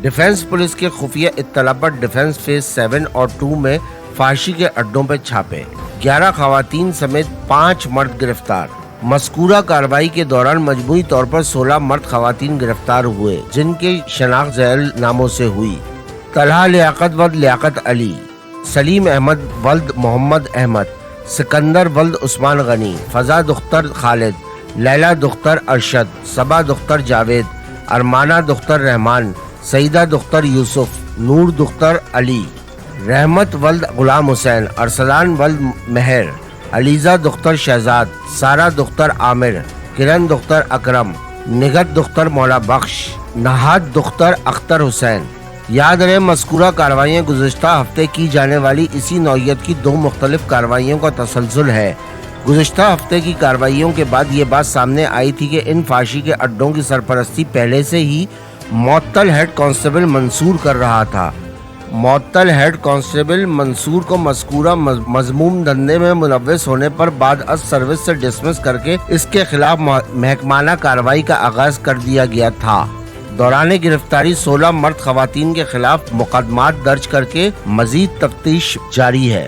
Defence police के खुफिया इत्तला पर डिफेंस फेज 7 और 2 में फाशी के अड्डों पर छापे, 11 खवातीन समेत 5 मर्द गिरफ्तार। मज़कूरा कार्रवाई के दौरान मजमूई तौर पर 16 मर्द खवातीन गिरफ्तार हुए, जिनकी शनाख्त ज़ैल नामों से हुई: तलहा लियाकत वल्द लियाकत अली, सलीम अहमद वल्द मोहम्मद अहमद, सिकंदर वल्द उस्मान गनी, फजा दुख्तर खालिद, लैला दुख्तर अरशद, सबा दुख्तर जावेद, अरमाना दुख्तर रहमान, सईदा दुख्तर यूसुफ, नूर दुख्तर अली, रहमत वल्द गुलाम हुसैन, अरसलान वल्द महर, अलीजा दुख्तर शहजाद, सारा दुख्तर आमिर, किरण दुख्तर अकरम, निगत दुख्तर मौला बख्श, नहाद दुख्तर अख्तर हुसैन। याद रहे, मज़कूरा कार्रवाइयाँ गुज़िश्ता हफ्ते की जाने वाली इसी नौइयत की 2 मुख्तलिफ कार्रवाइयों का तसलसल है। गुज़िश्ता हफ्ते की कार्रवाइयों के बाद ये बात सामने आई थी कि इन फाशी के अड्डों की सरपरस्ती पहले से ही मुअत्तल हेड कांस्टेबल मंसूर कर रहा था। मुअत्तल हेड कांस्टेबल मंसूर को मज़कूरा मज़मूम धंधे में मुलव्वस होने पर बाद अज सर्विस से डिसमिस करके इसके खिलाफ महकमाना कार्रवाई का आगाज कर दिया गया था। दौरान गिरफ्तारी 16 मर्द खवातीन के खिलाफ मुकदमात दर्ज करके मजीद तफ्तीश जारी है।